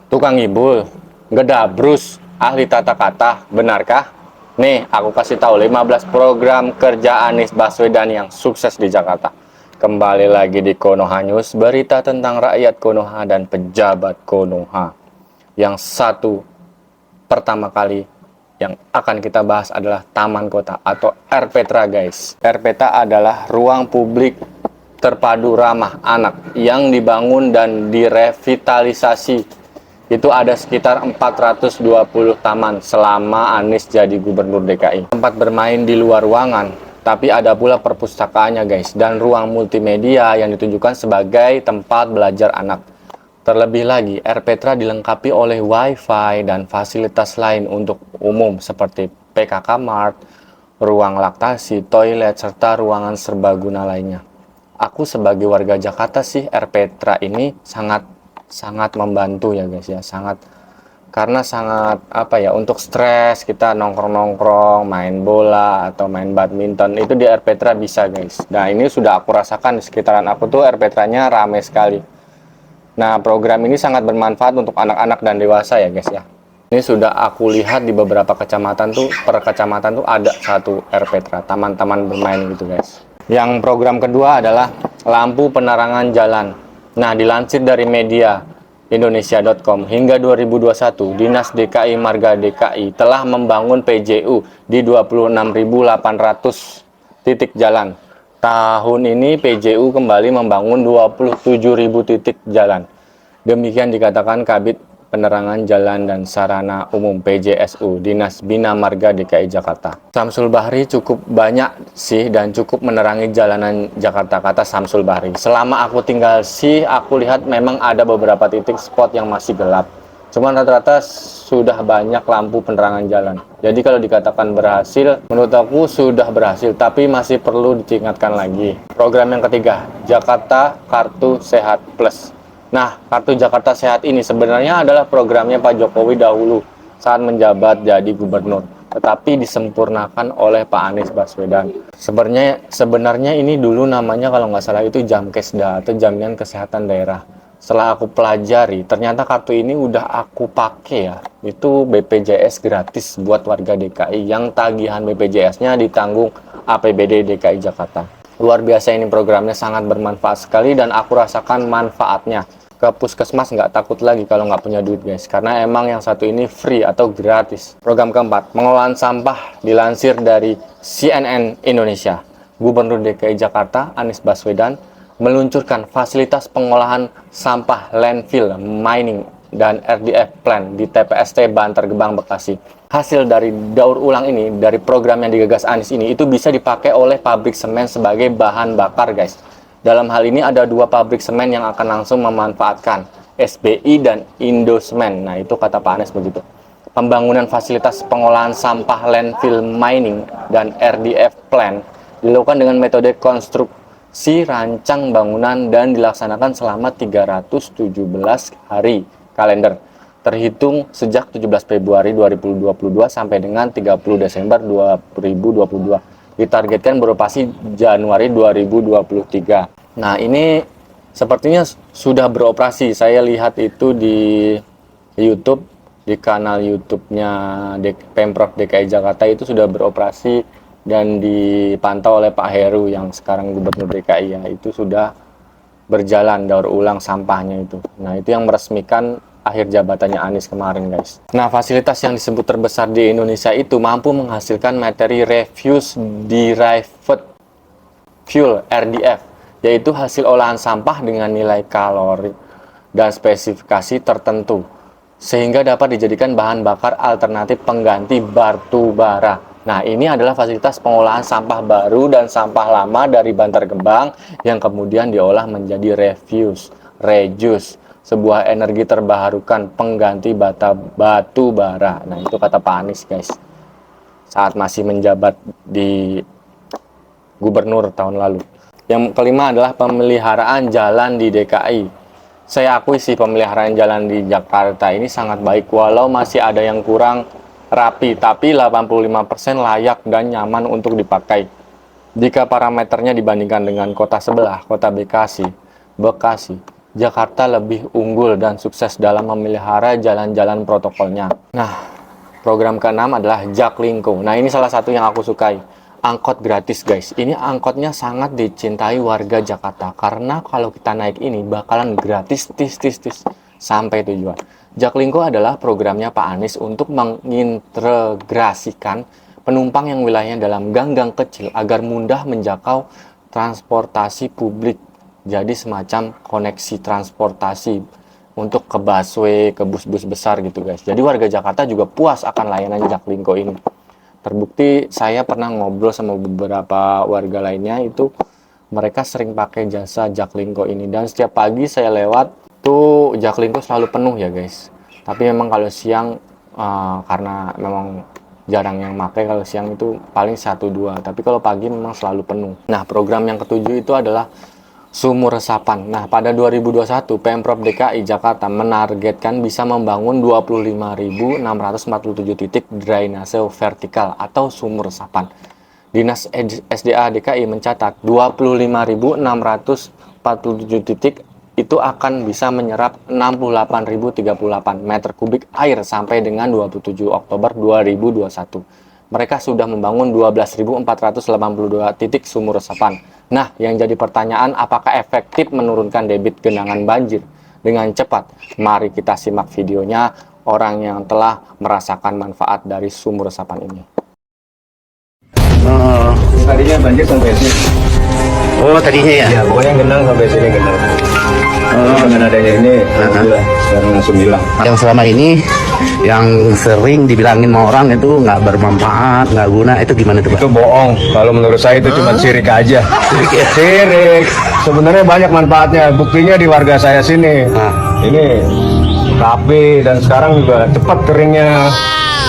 Tukang ngibul, ngedabrus, ahli tata kata, benarkah? Nih, aku kasih tahu 15 program kerja Anies Baswedan yang sukses di Jakarta. Kembali lagi di Konoha News, berita tentang rakyat Konoha dan pejabat Konoha. Yang satu pertama kali yang akan kita bahas adalah Taman Kota atau RPTRA guys. RPTRA adalah ruang publik terpadu ramah anak yang dibangun dan direvitalisasi. Itu ada sekitar 420 taman selama Anies jadi gubernur DKI. Tempat bermain di luar ruangan, tapi ada pula perpustakaannya guys, dan ruang multimedia yang ditunjukkan sebagai tempat belajar anak. Terlebih lagi, RPTRA dilengkapi oleh WiFi dan fasilitas lain untuk umum seperti PKK Mart, ruang laktasi, toilet, serta ruangan serbaguna lainnya. Aku sebagai warga Jakarta sih RPTRA ini sangat membantu ya guys ya, karena sangat apa ya, untuk stres kita nongkrong-nongkrong, main bola atau main badminton itu di RPTRA bisa guys. Nah ini sudah aku rasakan di sekitaran aku tuh RPTRA-nya rame sekali. Nah, program ini sangat bermanfaat untuk anak-anak dan dewasa ya guys ya. Ini sudah aku lihat di beberapa kecamatan tuh, per kecamatan tuh ada satu RPTRA, taman-taman bermain gitu guys. Yang program kedua adalah lampu penerangan jalan. Nah, dilansir dari media Indonesia.com, hingga 2021, Dinas DKI Marga DKI telah membangun PJU di 26.800 titik jalan. Tahun ini PJU kembali membangun 27.000 titik jalan. Demikian dikatakan Kabid Penerangan Jalan dan Sarana Umum PJSU Dinas Bina Marga DKI Jakarta. Samsul Bahri cukup banyak sih dan cukup menerangi jalanan Jakarta, kata Samsul Bahri. Selama aku tinggal sih aku lihat memang ada beberapa titik spot yang masih gelap. Cuman rata-rata sudah banyak lampu penerangan jalan. Jadi kalau dikatakan berhasil, menurut aku sudah berhasil, tapi masih perlu ditingkatkan lagi. Program yang ketiga, Jakarta Kartu Sehat Plus. Nah, Kartu Jakarta Sehat ini sebenarnya adalah programnya Pak Jokowi dahulu saat menjabat jadi gubernur, tetapi disempurnakan oleh Pak Anies Baswedan. Sebenarnya ini dulu namanya kalau nggak salah itu Jamkesda atau Jaminan Kesehatan Daerah. Setelah aku pelajari, ternyata kartu ini udah aku pakai ya. Itu BPJS gratis buat warga DKI yang tagihan BPJS-nya ditanggung APBD DKI Jakarta. Luar biasa, ini programnya sangat bermanfaat sekali dan aku rasakan manfaatnya. Ke puskesmas nggak takut lagi kalau nggak punya duit guys, karena emang yang satu ini free atau gratis. Program keempat, pengelolaan sampah, dilansir dari CNN Indonesia. Gubernur DKI Jakarta Anies Baswedan meluncurkan fasilitas pengolahan sampah landfill, mining, dan RDF plant di TPST Bantar Gebang, Bekasi. Hasil dari daur ulang ini, dari program yang digagas Anies ini, itu bisa dipakai oleh pabrik semen sebagai bahan bakar guys. Dalam hal ini ada dua pabrik semen yang akan langsung memanfaatkan, SBI dan Indosemen. Nah itu kata Pak Anies begitu. Pembangunan fasilitas pengolahan sampah landfill mining dan RDF plant dilakukan dengan metode konstruksi rancang bangunan dan dilaksanakan selama 317 hari kalender terhitung sejak 17 Februari 2022 sampai dengan 30 Desember 2022. Ditargetkan beroperasi Januari 2023. Nah, ini sepertinya sudah beroperasi. Saya lihat itu di YouTube, di kanal YouTube-nya Pemprov DKI Jakarta itu sudah beroperasi dan dipantau oleh Pak Heru yang sekarang Gubernur DKI ya. Itu sudah berjalan daur ulang sampahnya itu. Nah, itu yang meresmikan akhir jabatannya Anies kemarin guys. Nah, fasilitas yang disebut terbesar di Indonesia itu mampu menghasilkan materi refuse derived fuel RDF, yaitu hasil olahan sampah dengan nilai kalori dan spesifikasi tertentu sehingga dapat dijadikan bahan bakar alternatif pengganti batu bara. Nah, ini adalah fasilitas pengolahan sampah baru dan sampah lama dari Bantar Gebang yang kemudian diolah menjadi refuse, reuse, sebuah energi terbarukan pengganti batu bara. Nah, itu kata Pak Anies guys, saat masih menjabat di gubernur tahun lalu. Yang kelima adalah pemeliharaan jalan di DKI. Saya akui sih pemeliharaan jalan di Jakarta ini sangat baik, walau masih ada yang kurang rapi, tapi 85% layak dan nyaman untuk dipakai. Jika parameternya dibandingkan dengan kota sebelah, kota Bekasi, Jakarta lebih unggul dan sukses dalam memelihara jalan-jalan protokolnya. Nah, program keenam adalah Jaklingko. Nah, ini salah satu yang aku sukai. Angkot gratis, guys. Ini angkotnya sangat dicintai warga Jakarta karena kalau kita naik ini bakalan gratis tis sampai tujuan. Jaklingko adalah programnya Pak Anies untuk mengintegrasikan penumpang yang wilayahnya dalam gang-gang kecil agar mudah menjangkau transportasi publik. Jadi semacam koneksi transportasi untuk ke busway, ke bus-bus besar gitu guys. Jadi warga Jakarta juga puas akan layanan Jaklingko ini. Terbukti saya pernah ngobrol sama beberapa warga lainnya, itu mereka sering pakai jasa Jaklingko ini. Dan setiap pagi saya lewat tuh Jaklingko selalu penuh ya guys. Tapi memang kalau siang karena memang jarang yang pakai, kalau siang itu paling 1-2, tapi kalau pagi memang selalu penuh. Nah, program yang ketujuh itu adalah sumur resapan. Nah, pada 2021 Pemprov DKI Jakarta menargetkan bisa membangun 25.647 titik drainase vertikal atau sumur resapan. Dinas SDA DKI mencatat 25.647 titik itu akan bisa menyerap 68.038 meter kubik air sampai dengan 27 Oktober 2021. Mereka sudah membangun 12.482 titik sumur resapan. Nah, yang jadi pertanyaan, apakah efektif menurunkan debit genangan banjir dengan cepat? Mari kita simak videonya orang yang telah merasakan manfaat dari sumur resapan ini. Tadinya banjir sampai sini. Oh, tadinya ya? Ya, pokoknya genang sampai sini genang. Dengan adanya ini, alhamdulillah sekarang langsung hilang. Yang selama ini yang sering dibilangin sama orang itu nggak bermanfaat, nggak guna, itu gimana tuh Pak? Itu bohong. Kalau menurut saya itu cuma sirik aja. Sirik. Sebenarnya banyak manfaatnya. Buktinya di warga saya sini. Ini rapi dan sekarang juga cepat keringnya.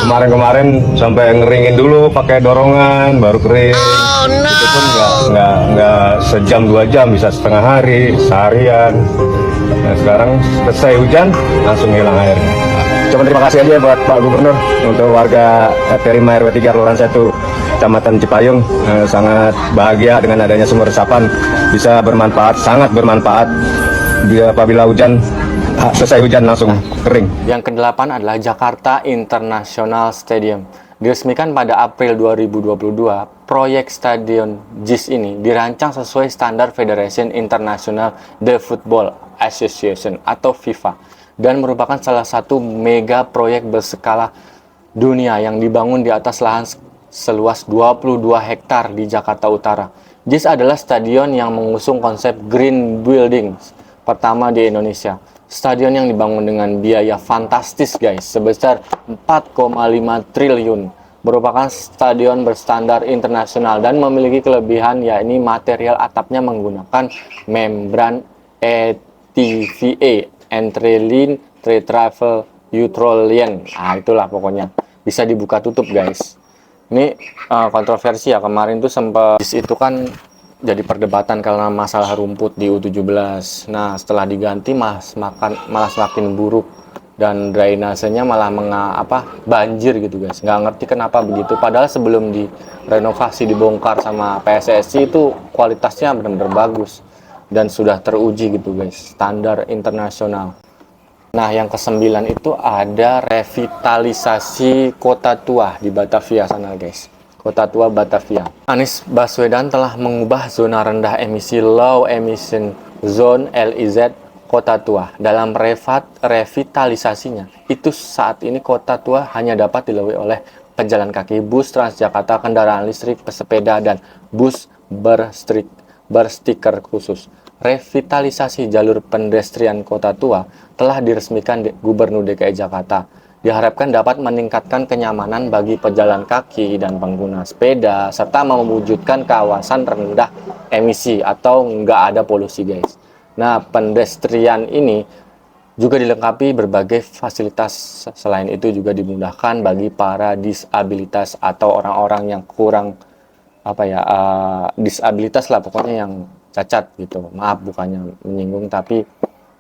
Kemarin-kemarin sampai ngeringin dulu pakai dorongan baru kering. Itu pun nggak sejam 2 jam, bisa setengah hari, seharian. Nah, sekarang selesai hujan langsung hilang airnya. Cuma terima kasih aja buat Pak Gubernur untuk warga RT 5 RW 3 Kelurahan 1 Kecamatan Cipayung. Sangat bahagia dengan adanya sumur resapan, bisa bermanfaat, sangat bermanfaat. Apabila hujan, selesai hujan langsung kering. Yang ke-8 adalah Jakarta International Stadium. Diresmikan pada April 2022, proyek Stadion JIS ini dirancang sesuai standar Federation International de Football Association atau FIFA dan merupakan salah satu mega proyek berskala dunia yang dibangun di atas lahan seluas 22 hektar di Jakarta Utara. JIS adalah stadion yang mengusung konsep Green Buildings pertama di Indonesia. Stadion yang dibangun dengan biaya fantastis guys, sebesar 4,5 triliun. Merupakan stadion berstandar internasional dan memiliki kelebihan yakni material atapnya menggunakan membran ETVA, Ethylene Tetravel Utrolien. Nah, itulah pokoknya. Bisa dibuka tutup guys. Ini kontroversi ya, kemarin tuh sempat itu kan jadi perdebatan karena masalah rumput di U17. Nah, setelah diganti malah semakin buruk dan drainasenya malah banjir gitu guys. Nggak ngerti kenapa begitu. Padahal sebelum direnovasi, dibongkar sama PSSI itu kualitasnya benar-benar bagus dan sudah teruji gitu guys, standar internasional. Nah, yang ke-9 itu ada revitalisasi Kota Tua di Batavia sana guys. Kota Tua Batavia. Anies Baswedan telah mengubah zona rendah emisi low emission zone LEZ Kota Tua. Dalam revitalisasinya, itu saat ini Kota Tua hanya dapat dilalui oleh pejalan kaki, bus Transjakarta, kendaraan listrik, pesepeda, dan bus berstiker khusus. Revitalisasi jalur pedestrian Kota Tua telah diresmikan Gubernur DKI Jakarta. Diharapkan dapat meningkatkan kenyamanan bagi pejalan kaki dan pengguna sepeda, serta mewujudkan kawasan rendah emisi atau nggak ada polusi guys. Nah, pedestrian ini juga dilengkapi berbagai fasilitas. Selain itu juga dimudahkan bagi para disabilitas atau orang-orang yang kurang disabilitas lah, pokoknya yang cacat gitu. Maaf bukannya menyinggung, tapi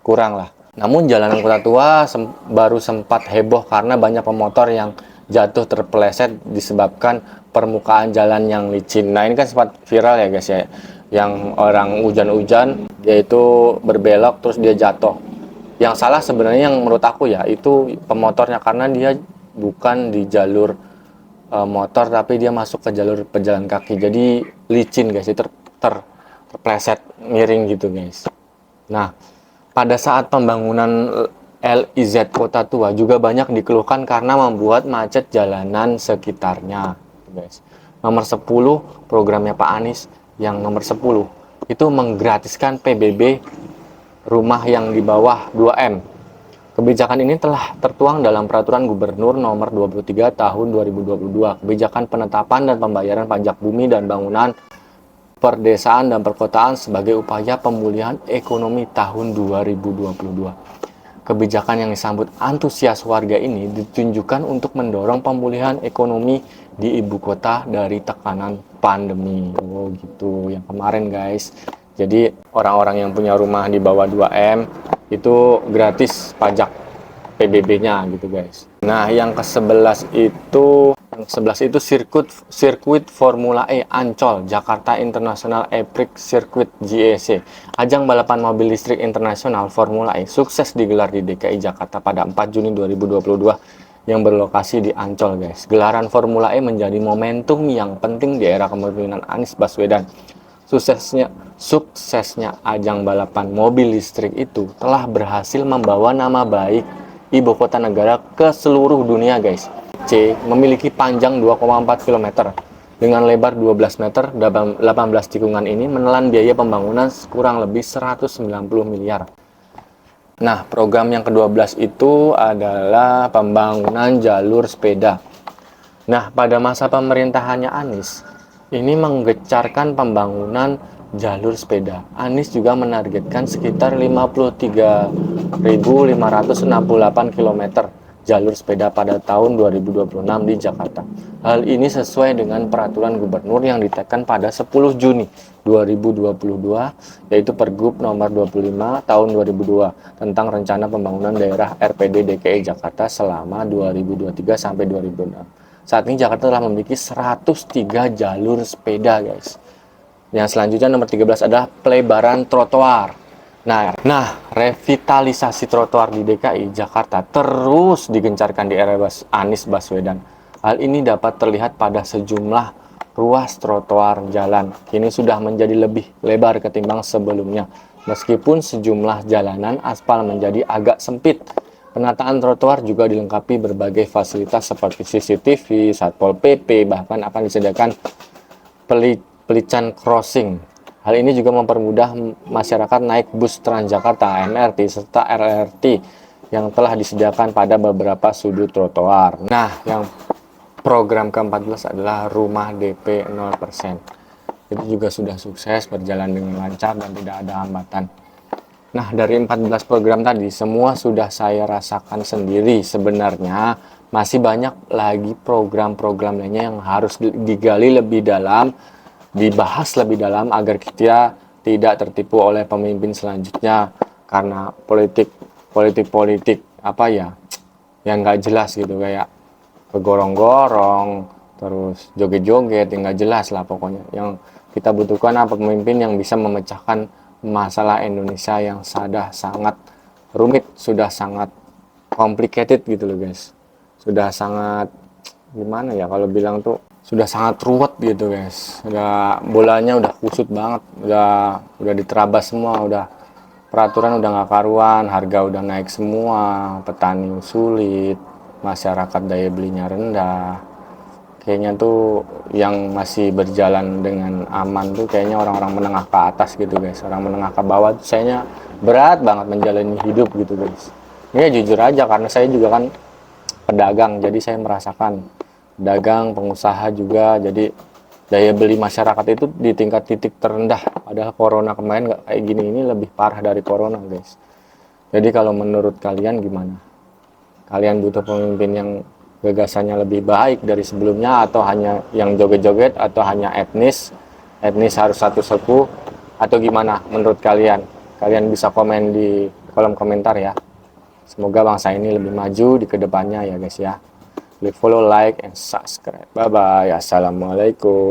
kurang lah. Namun jalanan Kota Tua baru sempat heboh karena banyak pemotor yang jatuh terpeleset disebabkan permukaan jalan yang licin. Nah, ini kan sempat viral ya guys ya. yang orang hujan-hujan dia itu berbelok terus dia jatuh. Yang salah sebenarnya yang menurut aku ya itu pemotornya, karena dia bukan di jalur motor tapi dia masuk ke jalur pejalan kaki, jadi licin guys, itu terpleset miring gitu guys. Nah, pada saat pembangunan LIZ Kota Tua juga banyak dikeluhkan karena membuat macet jalanan sekitarnya guys. Nomor 10 programnya Pak Anies yang nomor 10 itu menggratiskan PBB rumah yang di bawah 2M. Kebijakan ini telah tertuang dalam Peraturan Gubernur Nomor 23 Tahun 2022, Kebijakan Penetapan dan Pembayaran Pajak Bumi dan Bangunan Perdesaan dan Perkotaan sebagai upaya pemulihan ekonomi tahun 2022. Kebijakan yang disambut antusias warga ini ditunjukkan untuk mendorong pemulihan ekonomi di ibu kota dari tekanan pandemi. Oh gitu, yang kemarin guys. Jadi orang-orang yang punya rumah di bawah 2M itu gratis pajak PBB-nya gitu guys. Nah, yang ke-11 itu sirkuit Formula E Ancol Jakarta International E-Prix Circuit JEC. Ajang balapan mobil listrik internasional Formula E sukses digelar di DKI Jakarta pada 4 Juni 2022 yang berlokasi di Ancol guys. Gelaran Formula E menjadi momentum yang penting di era kepemimpinan Anies Baswedan. Suksesnya ajang balapan mobil listrik itu telah berhasil membawa nama baik ibu kota negara ke seluruh dunia guys. C memiliki panjang 2,4 km dengan lebar 12 meter, 18 tikungan ini menelan biaya pembangunan kurang lebih 190 miliar. Nah, program yang ke-12 itu adalah pembangunan jalur sepeda. Nah, pada masa pemerintahannya Anies, ini menggencarkan pembangunan jalur sepeda. Anies juga menargetkan sekitar 53.568 km jalur sepeda pada tahun 2026 di Jakarta. Hal ini sesuai dengan peraturan gubernur yang ditekan pada 10 Juni 2022, yaitu Pergub nomor 25 tahun 2002 tentang rencana pembangunan daerah RPD DKI Jakarta selama 2023 sampai 2026. Saat ini Jakarta telah memiliki 103 jalur sepeda guys. Yang selanjutnya nomor 13 adalah pelebaran trotoar. Nah, revitalisasi trotoar di DKI Jakarta terus digencarkan di era Anies Baswedan. Hal ini dapat terlihat pada sejumlah ruas trotoar jalan. Kini sudah menjadi lebih lebar ketimbang sebelumnya. Meskipun sejumlah jalanan aspal menjadi agak sempit. Penataan trotoar juga dilengkapi berbagai fasilitas seperti CCTV, Satpol PP, bahkan akan disediakan pelican crossing. Hal ini juga mempermudah masyarakat naik bus Transjakarta, MRT, serta LRT yang telah disediakan pada beberapa sudut trotoar. Nah, yang program ke-14 adalah rumah DP 0%. Itu juga sudah sukses berjalan dengan lancar dan tidak ada hambatan. Nah, dari 14 program tadi, semua sudah saya rasakan sendiri. Sebenarnya masih banyak lagi program-program lainnya yang harus digali lebih dalam, dibahas lebih dalam agar kita tidak tertipu oleh pemimpin selanjutnya karena politik apa ya yang nggak jelas gitu, kayak kegorong-gorong terus joget-joget yang nggak jelas lah. Pokoknya yang kita butuhkan apa, pemimpin yang bisa memecahkan masalah Indonesia yang sudah sangat rumit, sudah sangat complicated gitu loh guys, sudah sangat gimana ya kalau bilang tuh, sudah sangat ruwet gitu guys, udah bolanya udah kusut banget, udah diterabas semua, udah peraturan udah nggak karuan, harga udah naik semua, petani sulit, masyarakat daya belinya rendah. Kayaknya tuh yang masih berjalan dengan aman tuh kayaknya orang-orang menengah ke atas gitu guys. Orang menengah ke bawah tuh kayaknya berat banget menjalani hidup gitu guys. Ini ya jujur aja, karena saya juga kan pedagang, jadi saya merasakan pedagang, pengusaha juga, jadi daya beli masyarakat itu di tingkat titik terendah. Padahal corona kemarin nggak kayak gini, ini lebih parah dari corona guys. Jadi kalau menurut kalian gimana? Kalian butuh pemimpin yang gagasannya lebih baik dari sebelumnya, atau hanya yang joget-joget, atau hanya etnis harus satu suku, atau gimana menurut kalian? Kalian bisa komen di kolom komentar ya. Semoga bangsa ini lebih maju di kedepannya ya guys ya. Klik follow, like, and subscribe. Bye bye. Assalamualaikum.